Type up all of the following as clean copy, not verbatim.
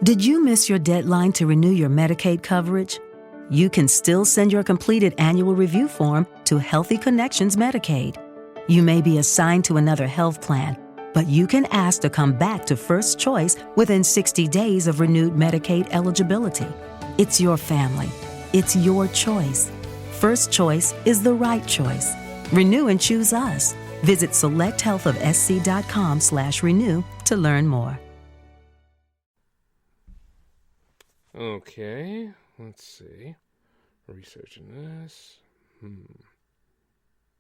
Did you miss your deadline to renew your Medicaid coverage? You can still send your completed annual review form to Healthy Connections Medicaid. You may be assigned to another health plan, but you can ask to come back to First Choice within 60 days of renewed Medicaid eligibility. It's your family. It's your choice. First Choice is the right choice. Renew and choose us. Visit selecthealthofsc.com/renew to learn more. Okay, let's see. Researching this.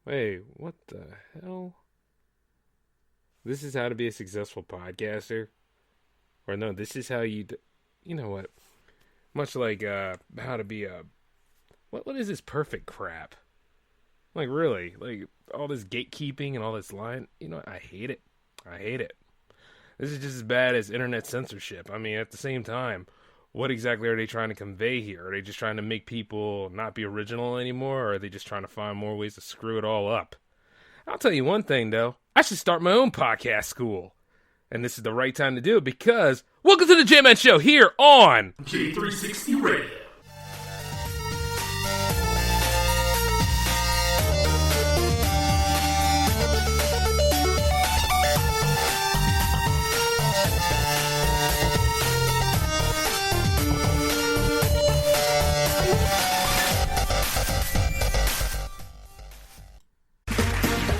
Wait, what the hell? This is how to be a successful podcaster? Or no, this is how you you know what? Much like how to be a... What is this perfect crap? Like, really? Like, all this gatekeeping and all this lying? You know what? I hate it. I hate it. This is just as bad as internet censorship. I mean, at the same time, what exactly are they trying to convey here? Are they just trying to make people not be original anymore, or are they just trying to find more ways to screw it all up? I'll tell you one thing, though. I should start my own podcast school. And this is the right time to do it because welcome to the J-Man Show here on J360 Radio.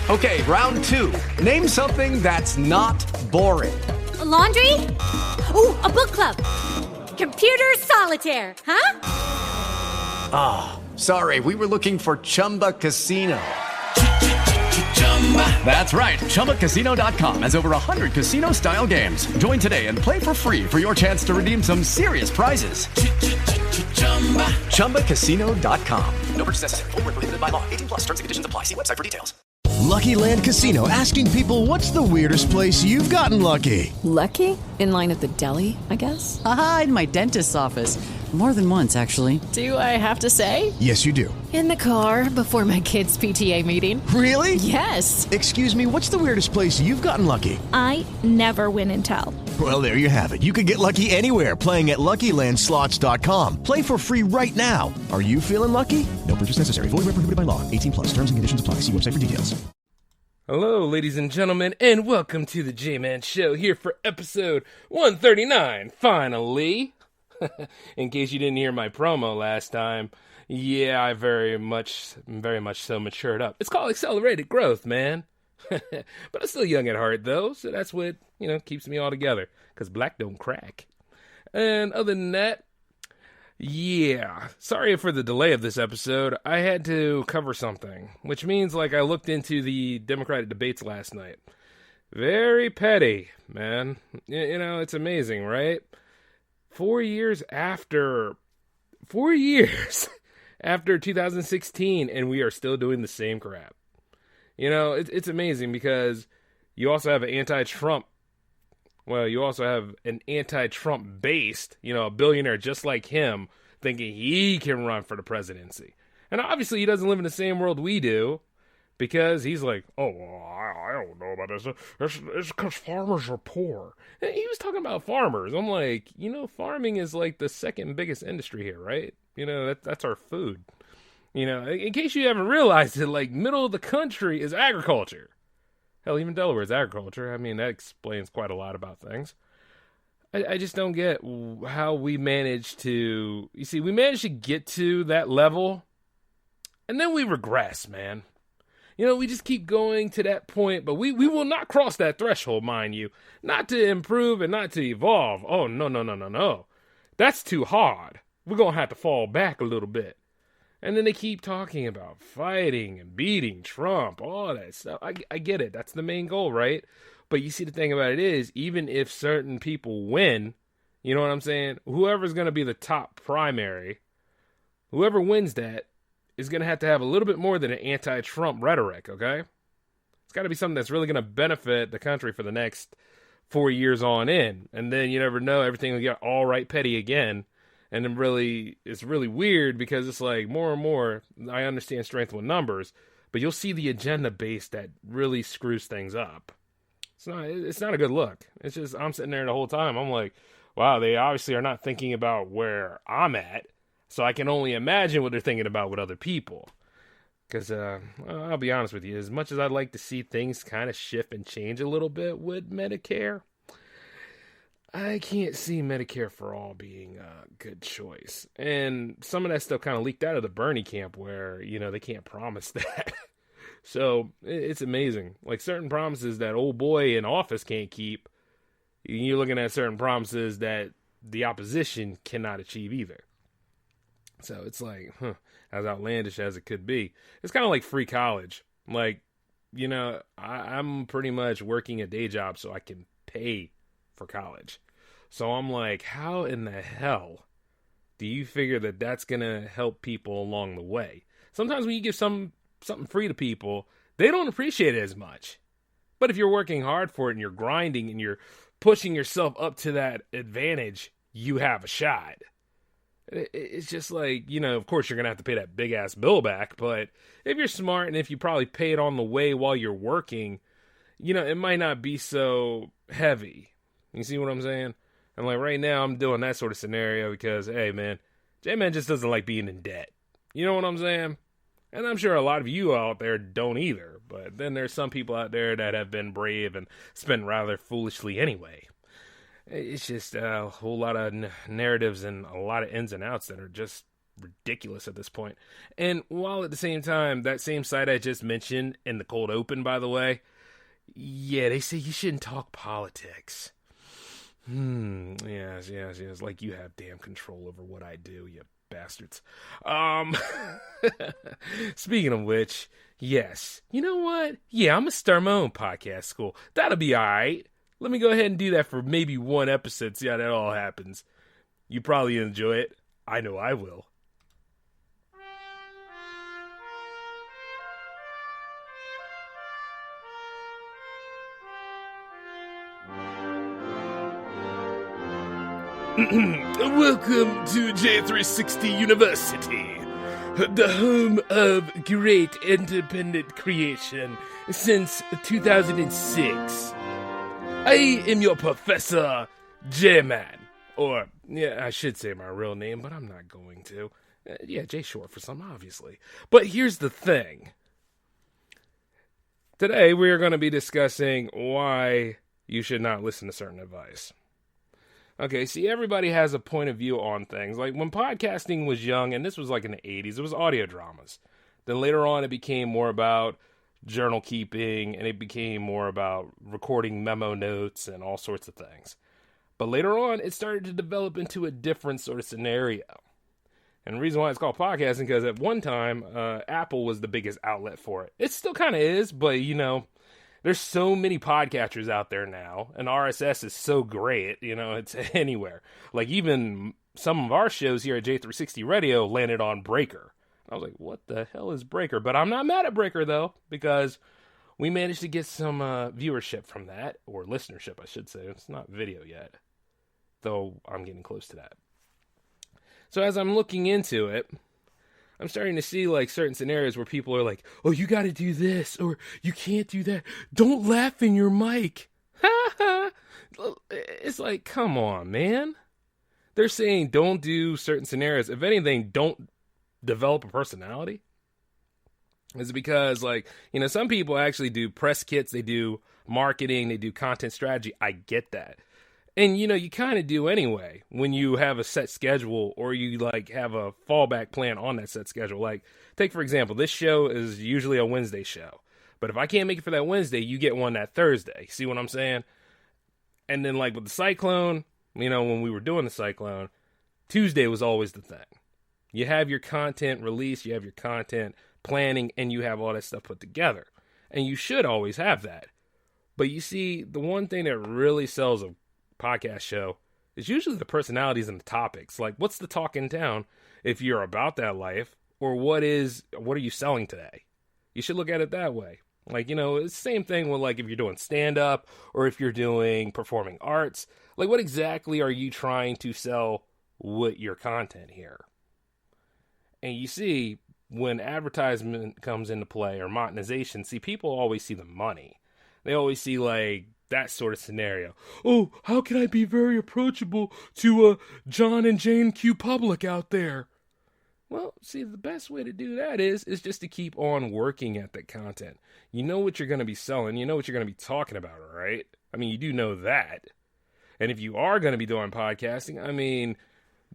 Okay, round two. Name something that's not boring. A laundry? Ooh, a book club. Computer solitaire, huh? Ah, sorry, we were looking for Chumba Casino. That's right, ChumbaCasino.com has over 100 casino-style games. Join today and play for free for your chance to redeem some serious prizes. ChumbaCasino.com. No purchase necessary. Void where prohibited by law. 18+ terms and conditions apply. See website for details. Lucky Land Casino, asking people, what's the weirdest place you've gotten lucky? Lucky? In line at the deli, I guess? Aha, in my dentist's office. More than once, actually. Do I have to say? Yes, you do. In the car before my kids' PTA meeting. Really? Yes. Excuse me, what's the weirdest place you've gotten lucky? I never win and tell. Well, there you have it. You can get lucky anywhere, playing at LuckyLandSlots.com. Play for free right now. Are you feeling lucky? No purchase necessary. Void where prohibited by law. 18+. Terms and conditions apply. See website for details. Hello, ladies and gentlemen, and welcome to the J-Man Show here for episode 139, finally. In case you didn't hear my promo last time, yeah, I very much so matured up. It's called accelerated growth, man. But I'm still young at heart, though, so that's what, keeps me all together, because black don't crack. And other than that, yeah, sorry for the delay of this episode. I had to cover something, which means, I looked into the Democratic debates last night. Very petty, man. It's amazing, right? 4 years after 2016, and we are still doing the same crap. It's amazing because you also have an anti-Trump. Well, you also have an anti-Trump based, a billionaire just like him, thinking he can run for the presidency. And obviously he doesn't live in the same world we do, because he's like, oh, well, I don't know about this. It's because farmers are poor. And he was talking about farmers. I'm like, farming is like the second biggest industry here, right? That's our food. In case you haven't realized it, middle of the country is agriculture. Hell, even Delaware is agriculture. I mean, that explains quite a lot about things. I just don't get how we managed to... You see, we managed to get to that level, and then we regress, man. We just keep going to that point, but we will not cross that threshold, mind you. Not to improve and not to evolve. Oh, no. That's too hard. We're going to have to fall back a little bit. And then they keep talking about fighting and beating Trump, all that stuff. I get it. That's the main goal, right? But you see, the thing about it is, even if certain people win, you know what I'm saying? Whoever's going to be the top primary, whoever wins that is going to have a little bit more than an anti-Trump rhetoric, okay? It's got to be something that's really going to benefit the country for the next 4 years on in. And then you never know, everything will get all right petty again. And then it's really weird because it's like more and more, I understand strength with numbers, but you'll see the agenda base that really screws things up. It's not a good look. It's just, I'm sitting there the whole time. I'm like, wow, they obviously are not thinking about where I'm at. So I can only imagine what they're thinking about with other people. Because I'll be honest with you, as much as I'd like to see things kind of shift and change a little bit with Medicare, I can't see Medicare for All being a good choice. And some of that stuff kind of leaked out of the Bernie camp where, they can't promise that. So it's amazing. Like certain promises that old boy in office can't keep, you're looking at certain promises that the opposition cannot achieve either. So it's like, as outlandish as it could be. It's kind of like free college. Like, I'm pretty much working a day job so I can pay for college. So I'm like, how in the hell do you figure that that's going to help people along the way? Sometimes when you give something free to people, they don't appreciate it as much. But if you're working hard for it and you're grinding and you're pushing yourself up to that advantage, you have a shot. It's just like, of course you're going to have to pay that big ass bill back, but if you're smart and if you probably pay it on the way while you're working, it might not be so heavy. You see what I'm saying? And like right now I'm doing that sort of scenario because, hey man, J-Man just doesn't like being in debt. You know what I'm saying? And I'm sure a lot of you out there don't either, but then there's some people out there that have been brave and spent rather foolishly anyway. It's just a whole lot of narratives and a lot of ins and outs that are just ridiculous at this point. And while at the same time, that same site I just mentioned in the cold open, by the way, yeah, they say you shouldn't talk politics. Yes. Like you have damn control over what I do, you bastards. Speaking of which, yes, you know what? Yeah, I'm gonna start my own podcast school. That'll be alright. Let me go ahead and do that for maybe one episode, see how that all happens. You probably enjoy it. I know I will. Welcome to J360 University, the home of great independent creation since 2006. I am your Professor J-Man. Or, yeah, I should say my real name, but I'm not going to. J short for some, obviously. But here's the thing. Today, we are going to be discussing why you should not listen to certain advice. Okay, see, everybody has a point of view on things. Like, when podcasting was young, and this was like in the 80s, it was audio dramas. Then later on, it became more about journal keeping, and it became more about recording memo notes and all sorts of things. But later on, it started to develop into a different sort of scenario. And the reason why it's called podcasting, because at one time, Apple was the biggest outlet for it. It still kind of is, but, there's so many podcasters out there now, and RSS is so great, it's anywhere. Like, even some of our shows here at J360 Radio landed on Breaker. I was like, what the hell is Breaker? But I'm not mad at Breaker, though, because we managed to get some viewership from that, or listenership, I should say. It's not video yet, though I'm getting close to that. So as I'm looking into it, I'm starting to see, like, certain scenarios where people are like, oh, you got to do this, or you can't do that. Don't laugh in your mic. It's like, come on, man. They're saying don't do certain scenarios. If anything, don't develop a personality. It's because, like, some people actually do press kits, they do marketing, they do content strategy. I get that. And, you kind of do anyway when you have a set schedule or you, like, have a fallback plan on that set schedule. Like, take, for example, this show is usually a Wednesday show. But if I can't make it for that Wednesday, you get one that Thursday. See what I'm saying? And then, like, with the Cyclone, when we were doing the Cyclone, Tuesday was always the thing. You have your content release, you have your content planning, and you have all that stuff put together. And you should always have that. But you see, the one thing that really sells a podcast show is usually the personalities and the topics. Like, what's the talk in town if you're about that life, or what are you selling today? You should look at it that way. Like, it's the same thing with, like, if you're doing stand-up or if you're doing performing arts. Like, what exactly are you trying to sell with your content here? And you see, when advertisement comes into play or monetization, see, people always see the money. They always see, like, that sort of scenario. Oh, how can I be very approachable to John and Jane Q Public out there? Well, see, the best way to do that is just to keep on working at the content. You know what you're going to be selling. You know what you're going to be talking about, right? I mean, you do know that. And if you are going to be doing podcasting, I mean,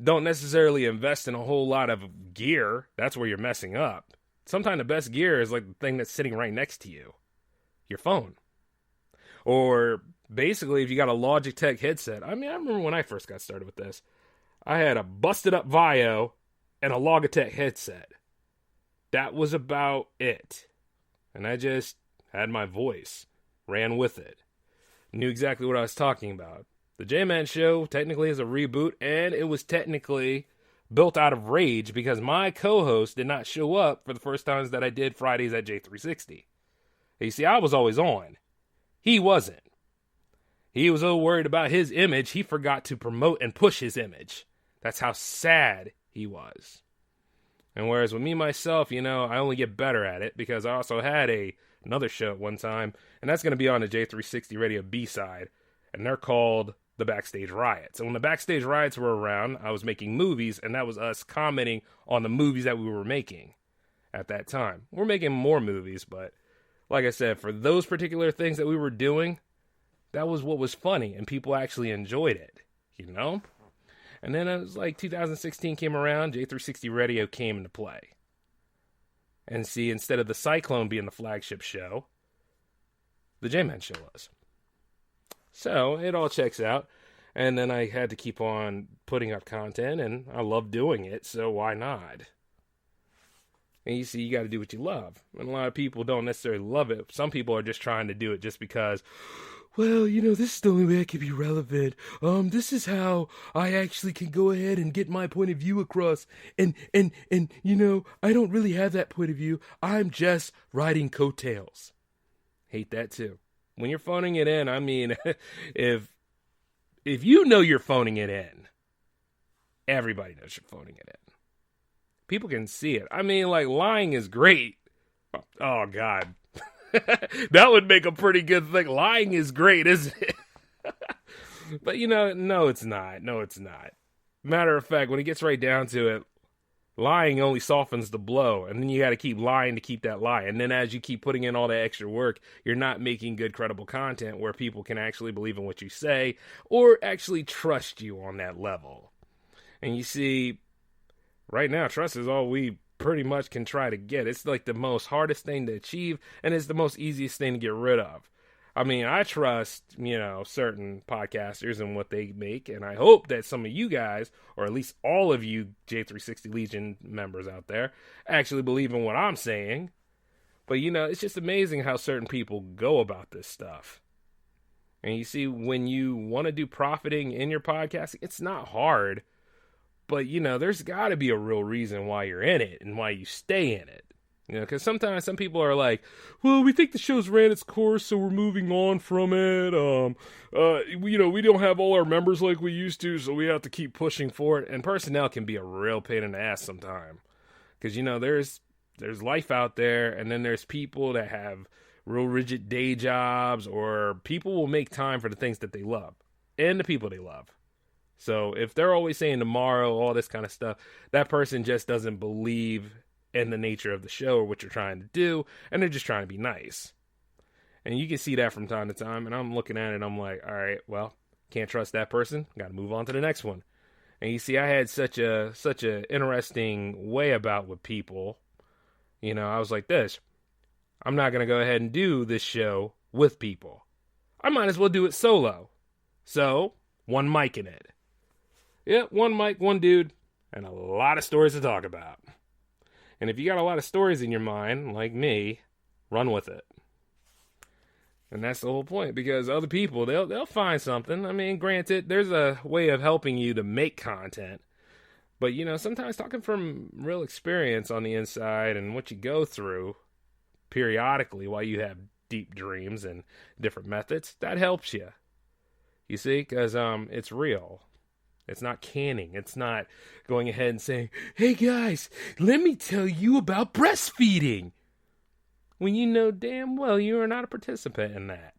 don't necessarily invest in a whole lot of gear. That's where you're messing up. Sometimes the best gear is like the thing that's sitting right next to you. Your phone. Or basically, if you got a Logitech headset. I mean, I remember when I first got started with this. I had a busted up Vio and a Logitech headset. That was about it. And I just had my voice. Ran with it. Knew exactly what I was talking about. The J-Man Show technically is a reboot, and it was technically built out of rage because my co-host did not show up for the first times that I did Fridays at J360. You see, I was always on. He wasn't. He was so worried about his image, he forgot to promote and push his image. That's how sad he was. And whereas with me, myself, you know, I only get better at it because I also had another show at one time, and that's going to be on the J360 Radio B-side, and they're called The Backstage Riots. And when the Backstage Riots were around, I was making movies, and that was us commenting on the movies that we were making at that time. We're making more movies, but like I said, for those particular things that we were doing, that was what was funny, and people actually enjoyed it, you know? And then it was like 2016 came around, J360 Radio came into play. And see, instead of the Cyclone being the flagship show, the J-Man Show was. So it all checks out. And then I had to keep on putting up content, and I love doing it, so why not? And you see, you got to do what you love. And a lot of people don't necessarily love it. Some people are just trying to do it just because, well, you know, this is the only way I can be relevant. This is how I actually can go ahead and get my point of view across. And you know, I don't really have that point of view. I'm just riding coattails. Hate that too. When you're phoning it in, I mean, if you know you're phoning it in, everybody knows you're phoning it in. People can see it. I mean, like, lying is great. Oh, God. That would make a pretty good thing. Lying is great, isn't it? But, you know, no, it's not. No, it's not. Matter of fact, when it gets right down to it, lying only softens the blow. And then you got to keep lying to keep that lie. And then as you keep putting in all that extra work, you're not making good, credible content where people can actually believe in what you say or actually trust you on that level. And you see, right now, trust is all we pretty much can try to get. It's like the most hardest thing to achieve, and it's the most easiest thing to get rid of. I mean, I trust, you know, certain podcasters and what they make, and I hope that some of you guys, or at least all of you J360 Legion members out there, actually believe in what I'm saying. But, you know, it's just amazing how certain people go about this stuff. And you see, when you want to do profiting in your podcasting, it's not hard. But, you know, there's got to be a real reason why you're in it and why you stay in it. You know, because sometimes some people are like, well, we think the show's ran its course, so we're moving on from it. You know, we don't have all our members like we used to, so we have to keep pushing for it. And personnel can be a real pain in the ass sometimes. Because, you know, there's life out there, and then there's people that have real rigid day jobs, or people will make time for the things that they love and the people they love. So if they're always saying tomorrow, all this kind of stuff, that person just doesn't believe in the nature of the show or what you're trying to do, and they're just trying to be nice. And you can see that from time to time, and I'm looking at it, and I'm like, all right, well, can't trust that person, got to move on to the next one. And you see, I had such a interesting way about with people. You know, I was like this, I'm not going to go ahead and do this show with people. I might as well do it solo. So, one mic in it. Yeah, one mic, one dude, and a lot of stories to talk about. And if you got a lot of stories in your mind, like me, run with it. And that's the whole point, because other people, they'll find something. I mean, granted, there's a way of helping you to make content. But, you know, sometimes talking from real experience on the inside and what you go through periodically while you have deep dreams and different methods, that helps you. You see, because it's real. It's not canning. It's not going ahead and saying, hey guys, let me tell you about breastfeeding. When you know damn well you are not a participant in that.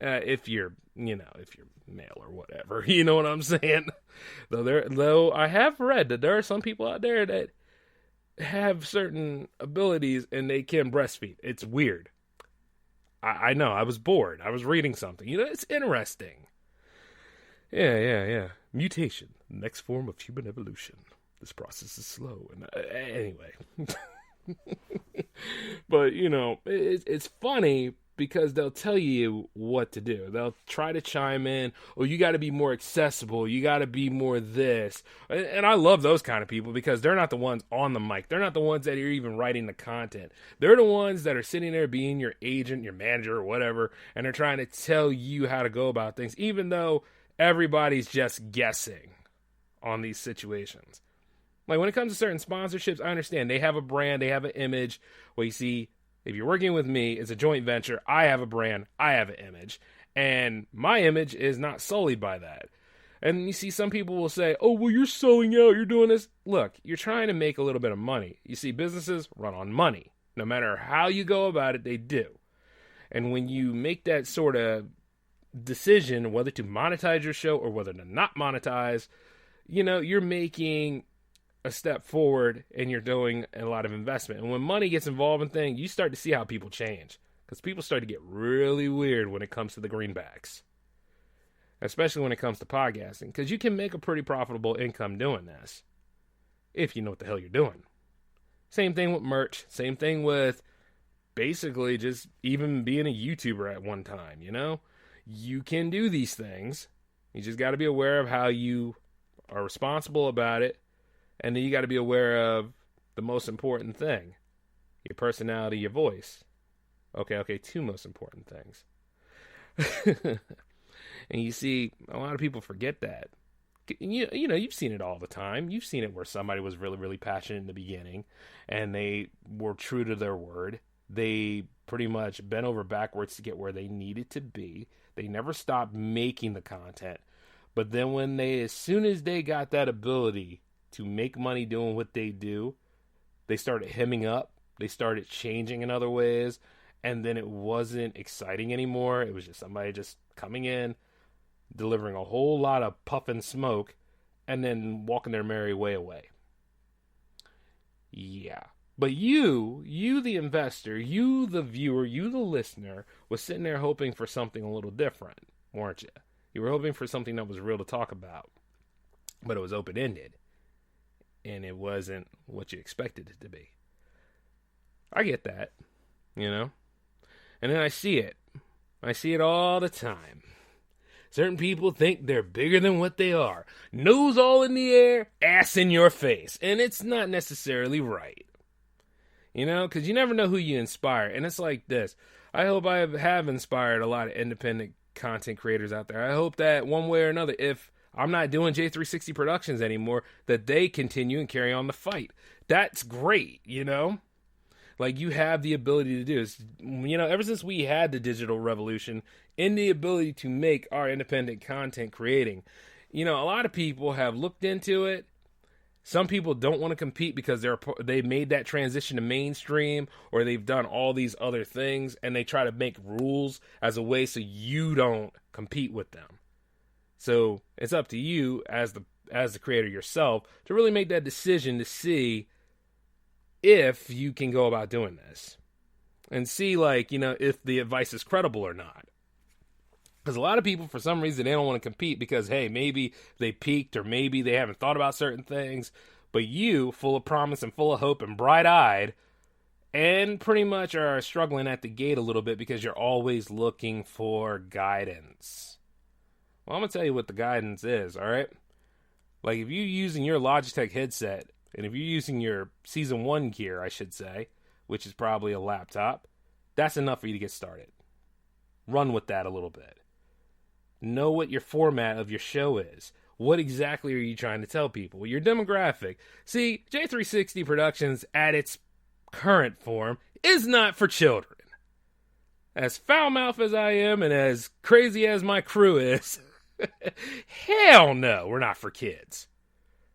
if you're male or whatever, you know what I'm saying? Though I have read that there are some people out there that have certain abilities and they can breastfeed. It's weird. I know. I was bored. I was reading something. It's interesting. Yeah. Mutation, next form of human evolution. This process is slow. And anyway. But, it's funny because they'll tell you what to do. They'll try to chime in, you got to be more accessible. You got to be more this. And I love those kind of people because they're not the ones on the mic. They're not the ones that are even writing the content. They're the ones that are sitting there being your agent, your manager, or whatever, and they're trying to tell you how to go about things, even though everybody's just guessing on these situations. Like when it comes to certain sponsorships, I understand they have a brand, they have an image. Well, you see, if you're working with me, it's a joint venture. I have a brand, I have an image, and my image is not sullied by that. And you see, some people will say, oh, well, you're selling out, you're doing this. Look, you're trying to make a little bit of money. You see, businesses run on money. No matter how you go about it, they do. And when you make that sort of decision, whether to monetize your show or whether to not monetize, you're making a step forward and you're doing a lot of investment. And when money gets involved in things, you start to see how people change. Because people start to get really weird when it comes to the greenbacks. Especially when it comes to podcasting. Because you can make a pretty profitable income doing this. If you know what the hell you're doing. Same thing with merch. Same thing with basically just even being a YouTuber at one time, You can do these things. You just got to be aware of how you are responsible about it. And then you got to be aware of the most important thing. Your personality, your voice. Okay, two most important things. And you see, a lot of people forget that. You've seen it all the time. You've seen it where somebody was really, really passionate in the beginning, and they were true to their word. They pretty much bent over backwards to get where they needed to be. They never stopped making the content. But then as soon as they got that ability to make money doing what they do, they started hemming up. They started changing in other ways. And then it wasn't exciting anymore. It was just somebody just coming in, delivering a whole lot of puff and smoke, and then walking their merry way away. Yeah. But you the investor, you the viewer, you the listener, was sitting there hoping for something a little different, weren't you? You were hoping for something that was real to talk about. But it was open-ended. And it wasn't what you expected it to be. I get that, And then I see it. I see it all the time. Certain people think they're bigger than what they are. Nose all in the air, ass in your face. And it's not necessarily right. Because you never know who you inspire. And it's like this. I hope I have inspired a lot of independent content creators out there. I hope that one way or another, if I'm not doing J360 Productions anymore, that they continue and carry on the fight. That's great, Like, you have the ability to do this. Ever since we had the digital revolution and the ability to make our independent content creating, a lot of people have looked into it. Some people don't want to compete because they made that transition to mainstream, or they've done all these other things, and they try to make rules as a way so you don't compete with them. So it's up to you as the creator yourself to really make that decision to see if you can go about doing this and see, if the advice is credible or not. Because a lot of people, for some reason, they don't want to compete because, hey, maybe they peaked or maybe they haven't thought about certain things. But you, full of promise and full of hope and bright-eyed, and pretty much are struggling at the gate a little bit because you're always looking for guidance. Well, I'm going to tell you what the guidance is, all right? Like, if you're using your Logitech headset, and if you're using your Season 1 gear, I should say, which is probably a laptop, that's enough for you to get started. Run with that a little bit. Know what your format of your show is. What exactly are you trying to tell people? Your demographic. See, J360 Productions, at its current form, is not for children. As foul-mouthed as I am and as crazy as my crew is, hell no, we're not for kids.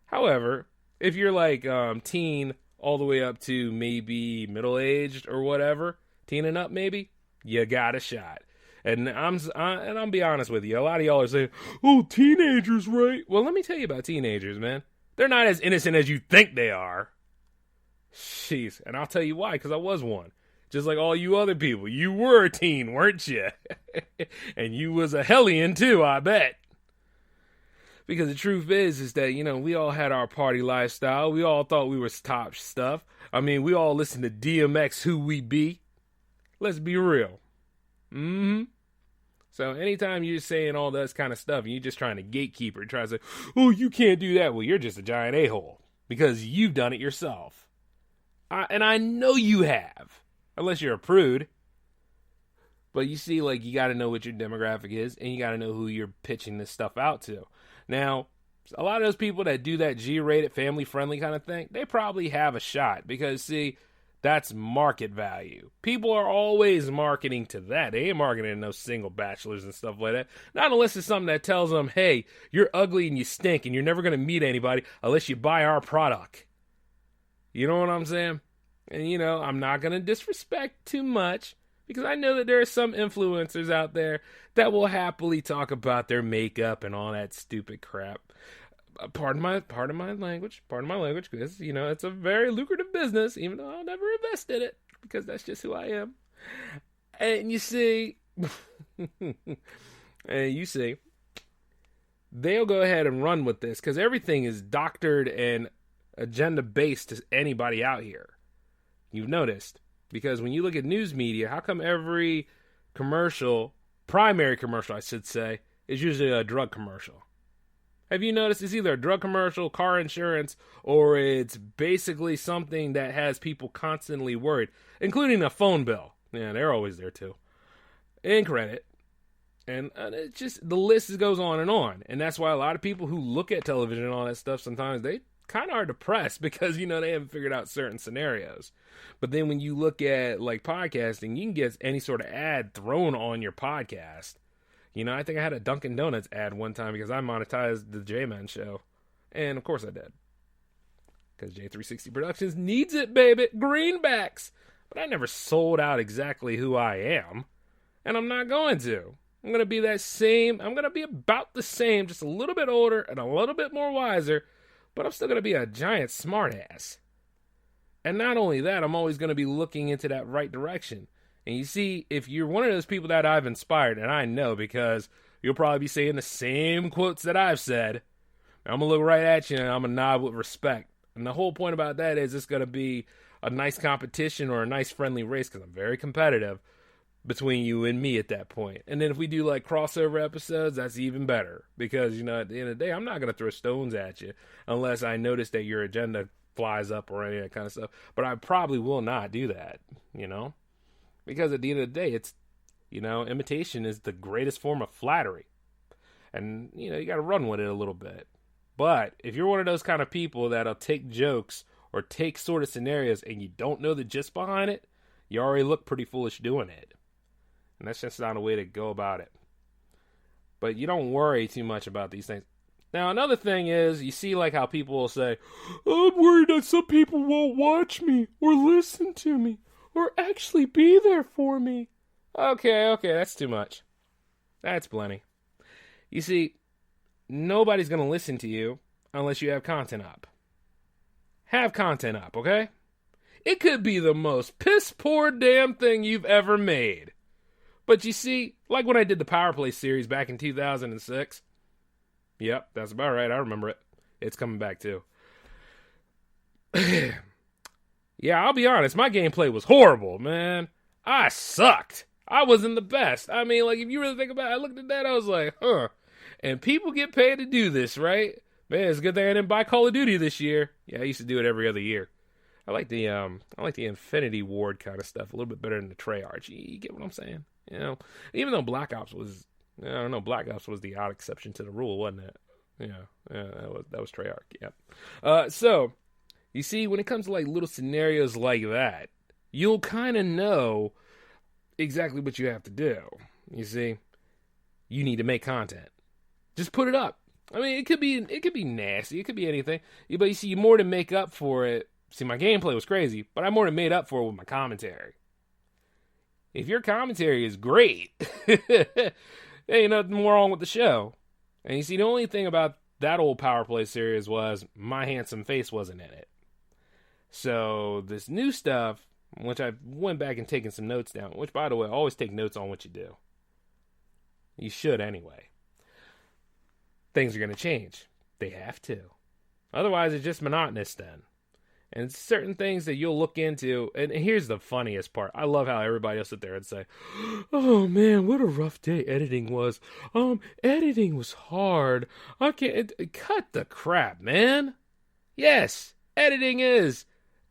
However, if you're like teen all the way up to maybe middle-aged or whatever, teen and up maybe, you got a shot. And I'll be honest with you. A lot of y'all are saying, "Oh, teenagers, right?" Well, let me tell you about teenagers, man. They're not as innocent as you think they are. Jeez, and I'll tell you why. Because I was one. Just like all you other people, you were a teen, weren't you? And you was a hellion too, I bet. Because the truth is that, you know, we all had our party lifestyle. We all thought we were top stuff. I mean, we all listened to DMX, Who We Be. Let's be real. So anytime you're saying all this kind of stuff and you're just trying to gatekeeper, try to say, "Oh, you can't do that," well, you're just a giant a-hole because you've done it yourself. And I know you have, unless you're a prude. But you see, like, you got to know what your demographic is, and you got to know who you're pitching this stuff out to. Now, a lot of those people that do that G-rated, family-friendly kind of thing, they probably have a shot because, see, that's market value. People are always marketing to that. They ain't marketing to no single bachelors and stuff like that. Not unless it's something that tells them, "Hey, you're ugly and you stink and you're never going to meet anybody unless you buy our product." You know what I'm saying? And, you know, I'm not going to disrespect too much because I know that there are some influencers out there that will happily talk about their makeup and all that stupid crap. Pardon my language, because, you know, it's a very lucrative business, even though I'll never invest in it, because that's just who I am. And you see, they'll go ahead and run with this, because everything is doctored and agenda-based to anybody out here. You've noticed, because when you look at news media, how come every commercial, primary commercial, I should say, is usually a drug commercial? Have you noticed it's either a drug commercial, car insurance, or it's basically something that has people constantly worried, including a phone bill. Yeah, they're always there too. And credit. And it's just, the list goes on. And that's why a lot of people who look at television and all that stuff, sometimes they kind of are depressed because, you know, they haven't figured out certain scenarios. But then when you look at, like, podcasting, you can get any sort of ad thrown on your podcast. You know, I think I had a Dunkin' Donuts ad one time because I monetized the J-Man show. And, of course, I did. Because J360 Productions needs it, baby. Greenbacks. But I never sold out exactly who I am. And I'm not going to. I'm going to be that same. I'm going to be about the same, just a little bit older and a little bit more wiser. But I'm still going to be a giant smartass. And not only that, I'm always going to be looking into that right direction. And you see, if you're one of those people that I've inspired, and I know because you'll probably be saying the same quotes that I've said, I'm going to look right at you and I'm going to nod with respect. And the whole point about that is it's going to be a nice competition or a nice friendly race because I'm very competitive between you and me at that point. And then if we do like crossover episodes, that's even better because, you know, at the end of the day, I'm not going to throw stones at you unless I notice that your agenda flies up or any of that kind of stuff. But I probably will not do that, you know? Because at the end of the day, it's, you know, imitation is the greatest form of flattery. And, you know, you got to run with it a little bit. But if you're one of those kind of people that'll take jokes or take sort of scenarios and you don't know the gist behind it, you already look pretty foolish doing it. And that's just not a way to go about it. But you don't worry too much about these things. Now, another thing is, you see like how people will say, "I'm worried that some people won't watch me or listen to me or actually be there for me." Okay, that's too much. That's plenty. You see, nobody's going to listen to you unless you have content up. Have content up, okay? It could be the most piss-poor damn thing you've ever made. But you see, like when I did the Power Play series back in 2006. Yep, that's about right. I remember it. It's coming back too. Yeah, I'll be honest. My gameplay was horrible, man. I sucked. I wasn't the best. I mean, like, if you really think about it, I looked at that, I was like, huh. And people get paid to do this, right? Man, it's a good thing I didn't buy Call of Duty this year. Yeah, I used to do it every other year. I like the Infinity Ward kind of stuff a little bit better than the Treyarch. You get what I'm saying? You know, even though Black Ops was, I don't know, Black Ops was the odd exception to the rule, wasn't it? Yeah, that was Treyarch. Yeah. So you see, when it comes to like little scenarios like that, you'll kind of know exactly what you have to do. You see, you need to make content. Just put it up. I mean, it could be nasty. It could be anything. But you see, you more than make up for it. See, my gameplay was crazy, but I more than made up for it with my commentary. If your commentary is great, there ain't nothing wrong with the show. And you see, the only thing about that old Power Play series was my handsome face wasn't in it. So this new stuff, which I went back and taken some notes down, which, by the way, always take notes on what you do. You should anyway. Things are going to change. They have to. Otherwise, it's just monotonous then. And it's certain things that you'll look into. And here's the funniest part. I love how everybody will sit there and say, oh man, what a rough day editing was. Editing was hard. I can't. Cut the crap, man. Yes, editing is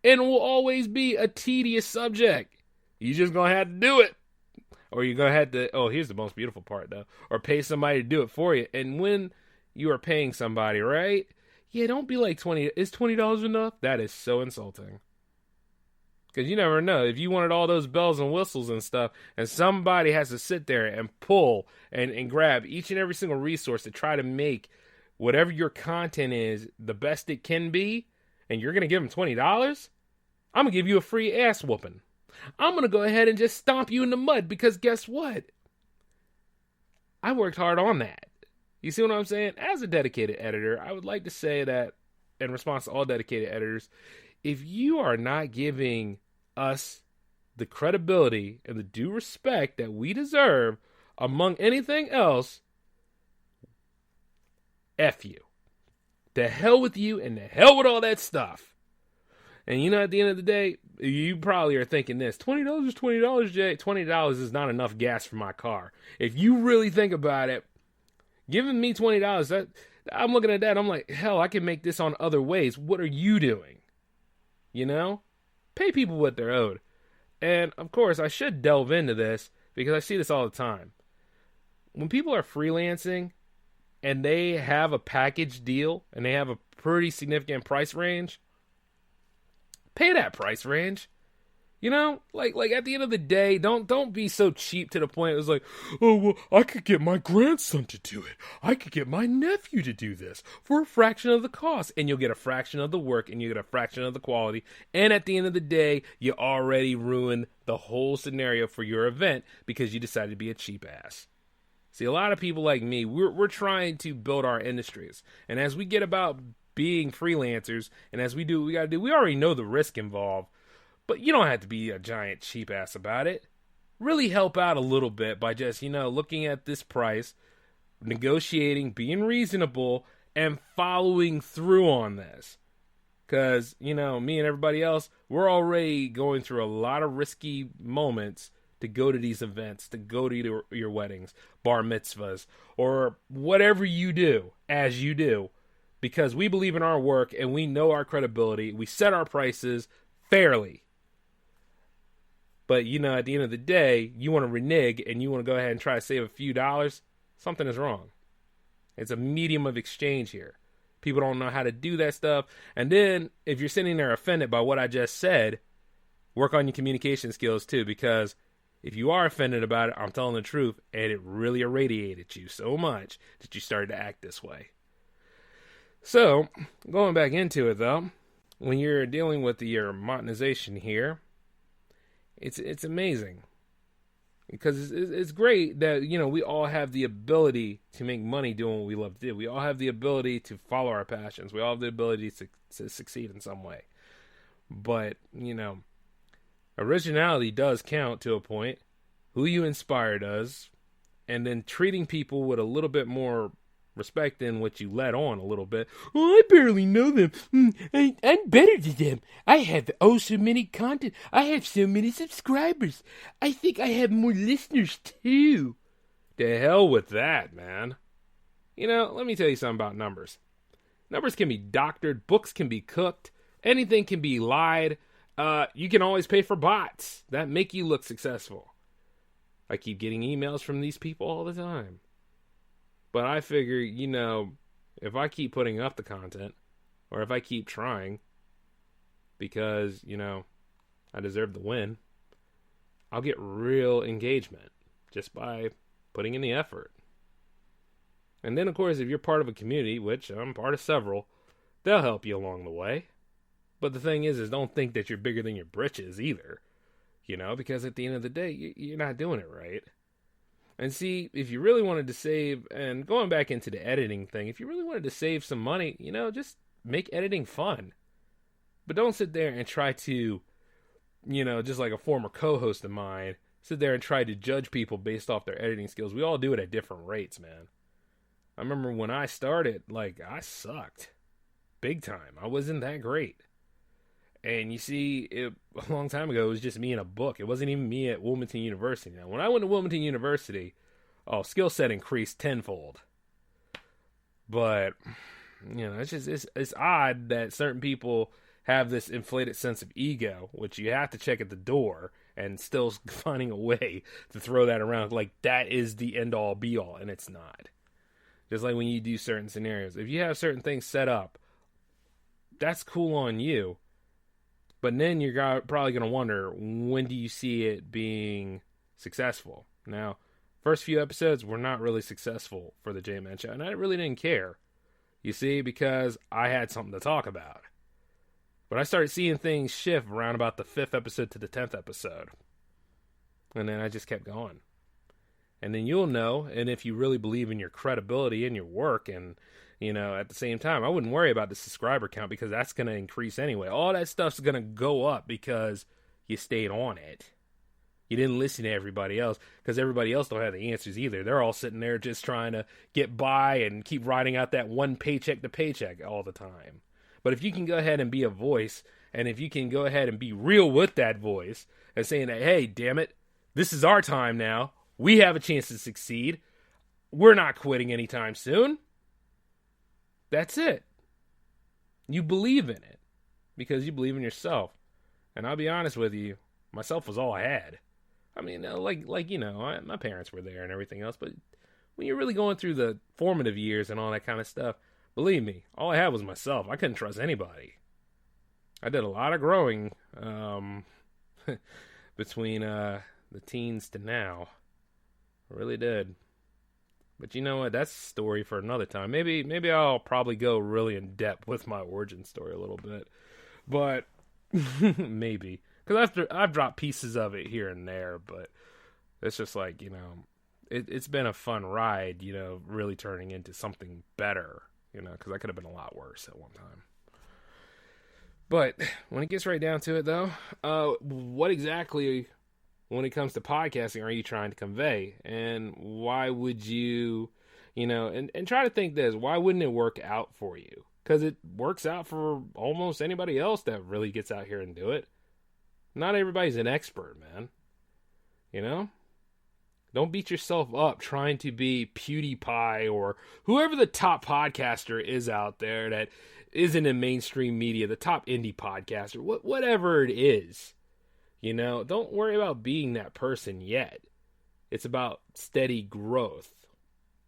and will always be a tedious subject. You just gonna have to do it. Or you're gonna have to, oh, here's the most beautiful part though. Or pay somebody to do it for you. And when you are paying somebody, right? Yeah, don't be like is $20 enough? That is so insulting. Because you never know. If you wanted all those bells and whistles and stuff, and somebody has to sit there and pull and grab each and every single resource to try to make whatever your content is the best it can be, and you're going to give them $20, I'm going to give you a free ass whooping. I'm going to go ahead and just stomp you in the mud because guess what? I worked hard on that. You see what I'm saying? As a dedicated editor, I would like to say that, in response to all dedicated editors, if you are not giving us the credibility and the due respect that we deserve among anything else, F you. The hell with you and the hell with all that stuff. And you know, at the end of the day, you probably are thinking this, $20 is $20, Jay. $20 is not enough gas for my car. If you really think about it, giving me $20, I'm looking at that, I'm like, hell, I can make this on other ways. What are you doing? You know? Pay people what they're owed. And, of course, I should delve into this because I see this all the time. When people are freelancing and they have a package deal and they have a pretty significant price range, pay that price range. You know, like at the end of the day, don't be so cheap to the point it was like, oh, well, I could get my grandson to do it. I could get my nephew to do this for a fraction of the cost. And you'll get a fraction of the work and you get a fraction of the quality. And at the end of the day, you already ruined the whole scenario for your event because you decided to be a cheap ass. See, a lot of people like me, we're trying to build our industries. And as we get about being freelancers and as we do what we got to do, we already know the risk involved. But you don't have to be a giant cheap ass about it. Really help out a little bit by just, looking at this price, negotiating, being reasonable, and following through on this. Because, me and everybody else, we're already going through a lot of risky moments to go to these events, to go to your weddings, bar mitzvahs, or whatever you do, as you do. Because we believe in our work and we know our credibility. We set our prices fairly. But, at the end of the day, you want to renege and you want to go ahead and try to save a few dollars, something is wrong. It's a medium of exchange here. People don't know how to do that stuff. And then, if you're sitting there offended by what I just said, work on your communication skills too. Because if you are offended about it, I'm telling the truth, and it really irradiated you so much that you started to act this way. So, going back into it though, when you're dealing with your monetization here, it's amazing because it's great that we all have the ability to make money doing what we love to do. We all have the ability to follow our passions. We all have the ability to succeed in some way. But originality does count to a point. Who you inspire does, and then treating people with a little bit more respect than what you let on a little bit. Oh, I barely know them. I'm better than them. I have so many content. I have so many subscribers. I think I have more listeners too. The hell with that, man. Let me tell you something about numbers. Numbers can be doctored. Books can be cooked. Anything can be lied. You can always pay for bots that make you look successful. I keep getting emails from these people all the time. But I figure, if I keep putting up the content, or if I keep trying, because, I deserve the win, I'll get real engagement just by putting in the effort. And then, of course, if you're part of a community, which I'm part of several, they'll help you along the way. But the thing is don't think that you're bigger than your britches either. because at the end of the day, you're not doing it right. And see, if you really wanted to save, and going back into the editing thing, if you really wanted to save some money, just make editing fun. But don't sit there and try to, just like a former co-host of mine, sit there and try to judge people based off their editing skills. We all do it at different rates, man. I remember when I started, I sucked. Big time. I wasn't that great. And you see, a long time ago, it was just me in a book. It wasn't even me at Wilmington University. Now, when I went to Wilmington University, skill set increased tenfold. But, it's odd that certain people have this inflated sense of ego, which you have to check at the door, and still finding a way to throw that around like that is the end-all, be-all, and it's not. Just like when you do certain scenarios. If you have certain things set up, that's cool on you. But then you're probably going to wonder, when do you see it being successful? Now, first few episodes were not really successful for the J-Man Show, and I really didn't care. You see, because I had something to talk about. But I started seeing things shift around about the 5th episode to the 10th episode. And then I just kept going. And then you'll know, and if you really believe in your credibility and your work, and at the same time, I wouldn't worry about the subscriber count because that's going to increase anyway. All that stuff's going to go up because you stayed on it. You didn't listen to everybody else because everybody else don't have the answers either. They're all sitting there just trying to get by and keep riding out that one paycheck to paycheck all the time. But if you can go ahead and be a voice, and if you can go ahead and be real with that voice and saying that, hey, damn it, this is our time now. We have a chance to succeed. We're not quitting anytime soon. That's it. You believe in it because you believe in yourself. And I'll be honest with you, myself was all I had. I mean, my parents were there and everything else, but when you're really going through the formative years and all that kind of stuff, believe me, all I had was myself. I couldn't trust anybody. I did a lot of growing between the teens to now. I really did. But you know what? That's a story for another time. Maybe I'll probably go really in depth with my origin story a little bit. But maybe. Because I've dropped pieces of it here and there. But it's just like, it's been a fun ride, really turning into something better. Because I could have been a lot worse at one time. But when it gets right down to it, though, what exactly, when it comes to podcasting, are you trying to convey? And why would you, and try to think this, why wouldn't it work out for you? Because it works out for almost anybody else that really gets out here and do it. Not everybody's an expert, man. Don't beat yourself up trying to be PewDiePie or whoever the top podcaster is out there that isn't in mainstream media, the top indie podcaster, whatever it is. Don't worry about being that person yet. It's about steady growth.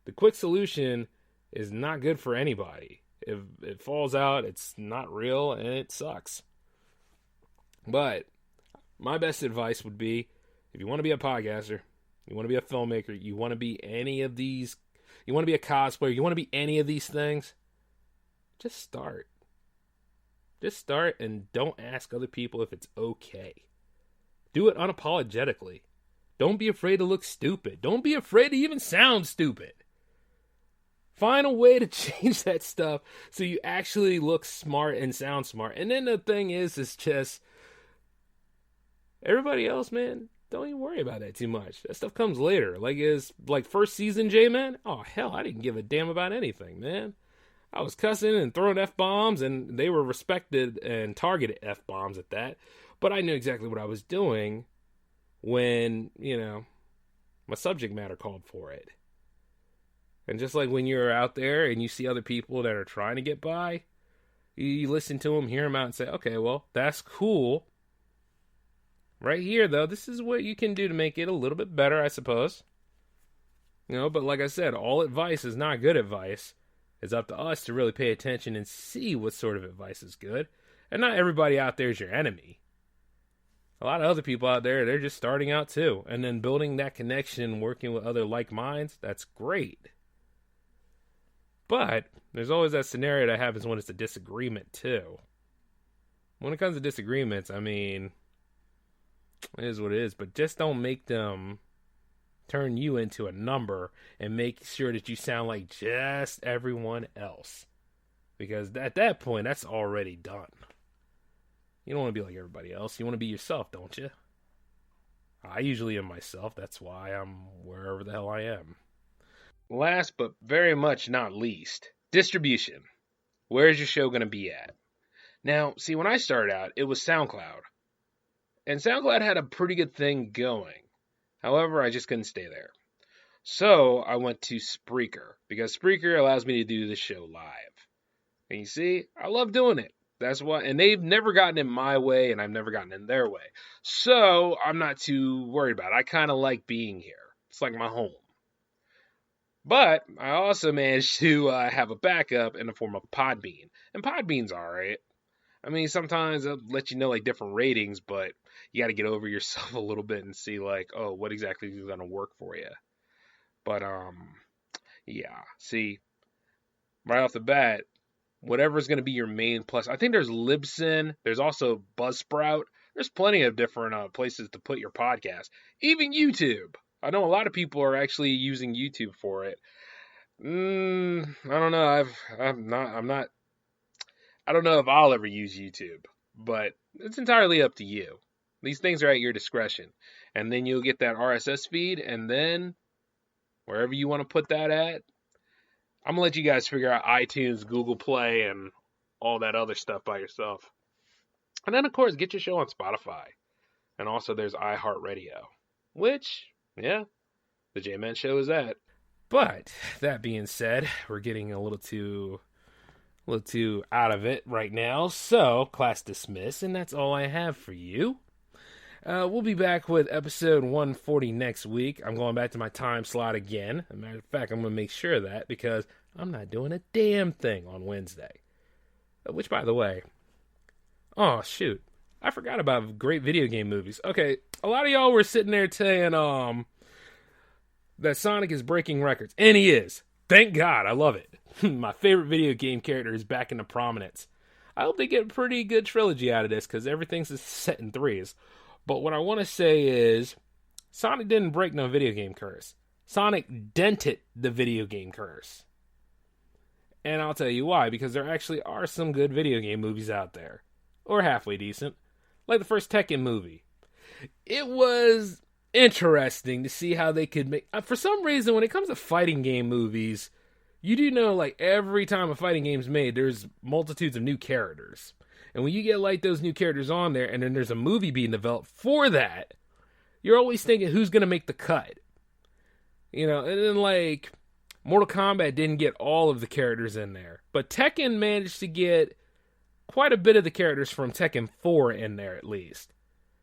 The quick solution is not good for anybody. If it falls out, it's not real and it sucks. But my best advice would be, if you want to be a podcaster, you want to be a filmmaker, you want to be any of these, you want to be a cosplayer, you want to be any of these things, just start. Just start and don't ask other people if it's okay. Do it unapologetically. Don't be afraid to look stupid. Don't be afraid to even sound stupid. Find a way to change that stuff so you actually look smart and sound smart. And then the thing is just, everybody else, man, don't even worry about that too much. That stuff comes later. Like first season J-Man, oh hell, I didn't give a damn about anything, man. I was cussing and throwing F-bombs, and they were respected and targeted F-bombs at that. But I knew exactly what I was doing when, my subject matter called for it. And just like when you're out there and you see other people that are trying to get by, you listen to them, hear them out, and say, okay, well, that's cool. Right here, though, this is what you can do to make it a little bit better, I suppose. But like I said, all advice is not good advice. It's up to us to really pay attention and see what sort of advice is good. And not everybody out there is your enemy. A lot of other people out there, they're just starting out too. And then building that connection, working with other like minds, that's great. But there's always that scenario that happens when it's a disagreement too. When it comes to disagreements, I mean, it is what it is. But just don't make them turn you into a number and make sure that you sound like just everyone else. Because at that point, that's already done. You don't want to be like everybody else. You want to be yourself, don't you? I usually am myself. That's why I'm wherever the hell I am. Last but very much not least, distribution. Where's your show going to be at? Now, see, when I started out, it was SoundCloud. And SoundCloud had a pretty good thing going. However, I just couldn't stay there. So I went to Spreaker, because Spreaker allows me to do the show live. And you see, I love doing it. That's why, and they've never gotten in my way, and I've never gotten in their way. So I'm not too worried about it. I kind of like being here. It's like my home. But I also managed to have a backup in the form of Podbean. And Podbean's alright. I mean, sometimes it'll let you know like different ratings, but you got to get over yourself a little bit and see like, oh, what exactly is going to work for you. But, yeah. See, right off the bat, whatever's going to be your main plus. I think there's Libsyn. There's also Buzzsprout. There's plenty of different places to put your podcast. Even YouTube. I know a lot of people are actually using YouTube for it. I don't know. I don't know if I'll ever use YouTube, but it's entirely up to you. These things are at your discretion. And then you'll get that RSS feed, and then wherever you want to put that at, I'm going to let you guys figure out iTunes, Google Play, and all that other stuff by yourself. And then, of course, get your show on Spotify. And also there's iHeartRadio, which, yeah, the J-Man Show is at. But that being said, we're getting a little too out of it right now. So, class dismissed, and that's all I have for you. We'll be back with episode 140 next week. I'm going back to my time slot again. As a matter of fact, I'm going to make sure of that because I'm not doing a damn thing on Wednesday. Which, by the way, oh, shoot. I forgot about great video game movies. Okay, a lot of y'all were sitting there saying that Sonic is breaking records. And he is. Thank God. I love it. My favorite video game character is back into prominence. I hope they get a pretty good trilogy out of this because everything's set in threes. But what I want to say is, Sonic didn't break no video game curse. Sonic dented the video game curse. And I'll tell you why, because there actually are some good video game movies out there. Or halfway decent. Like the first Tekken movie. It was interesting to see how they could make... for some reason, when it comes to fighting game movies, you do know, like, every time a fighting game's made, there's multitudes of new characters. And when you get, like, those new characters on there, and then there's a movie being developed for that, you're always thinking, who's going to make the cut? You know, and then, like, Mortal Kombat didn't get all of the characters in there. But Tekken managed to get quite a bit of the characters from Tekken 4 in there, at least.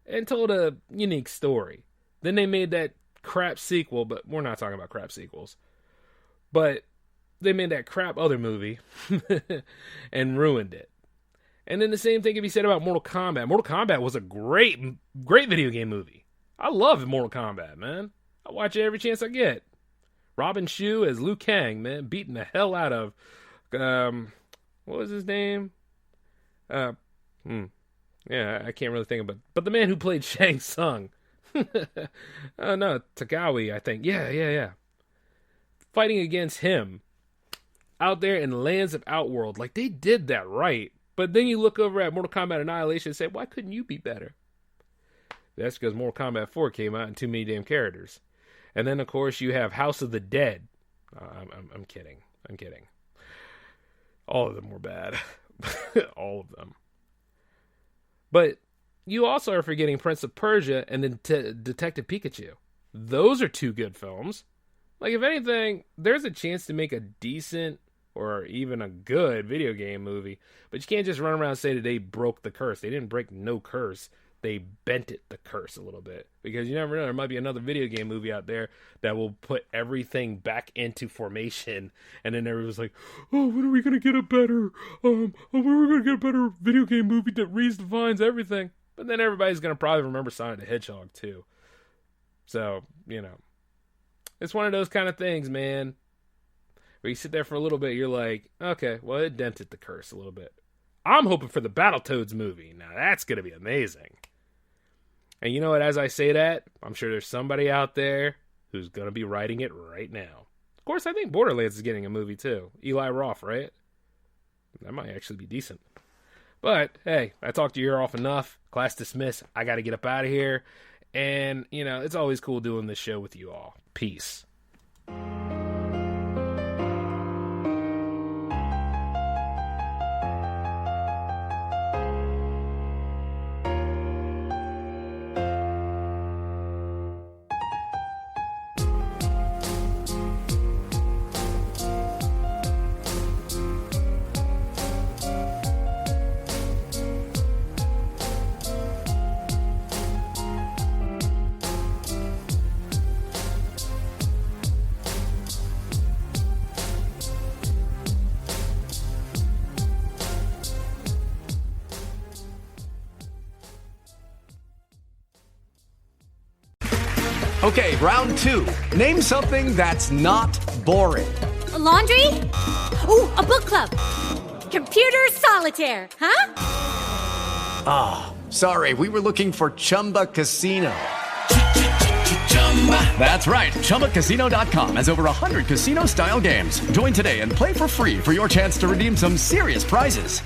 And told a unique story. Then they made that crap sequel, but we're not talking about crap sequels. But they made that crap other movie and ruined it. And then the same thing can be said about Mortal Kombat. Mortal Kombat was a great video game movie. I love Mortal Kombat, man. I watch it every chance I get. Robin Shou as Liu Kang, man, beating the hell out of, what was his name? Yeah, I can't really think of it. But the man who played Shang Tsung. Oh, no, Tagawi, I think. Yeah. Fighting against him out there in Lands of Outworld. Like, they did that right. But then you look over at Mortal Kombat Annihilation and say, why couldn't you be better? That's because Mortal Kombat 4 came out and too many damn characters. And then, of course, you have House of the Dead. I'm kidding. All of them were bad. All of them. But you also are forgetting Prince of Persia and then Detective Pikachu. Those are two good films. Like, if anything, there's a chance to make a decent or even a good video game movie. But you can't just run around and say that they broke the curse. They didn't break no curse. They bent it, the curse, a little bit. Because you never know, there might be another video game movie out there that will put everything back into formation. And then everyone's like, oh, when are we going to get a better, when are we going to get a better video game movie that redefines everything? But then everybody's going to probably remember Sonic the Hedgehog, too. So, you know. It's one of those kind of things, man. Where you sit there for a little bit, you're like, okay, well, it dented the curse a little bit. I'm hoping for the Battletoads movie. Now, that's going to be amazing. And you know what, as I say that, I'm sure there's somebody out there who's going to be writing it right now. Of course, I think Borderlands is getting a movie too. Eli Roth, right? That might actually be decent. But, hey, I talked your ear off enough. Class dismissed. I got to get up out of here. And, you know, it's always cool doing this show with you all. Peace. Okay, round two. Name something that's not boring. A laundry? Ooh, a book club. Computer solitaire, huh? Ah, sorry, we were looking for Chumba Casino. That's right, ChumbaCasino.com has over 100 casino-style games. Join today and play for free for your chance to redeem some serious prizes.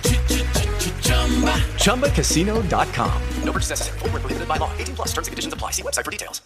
ChumbaCasino.com. No purchase necessary. Void where prohibited by law. 18+ terms and conditions apply. See website for details.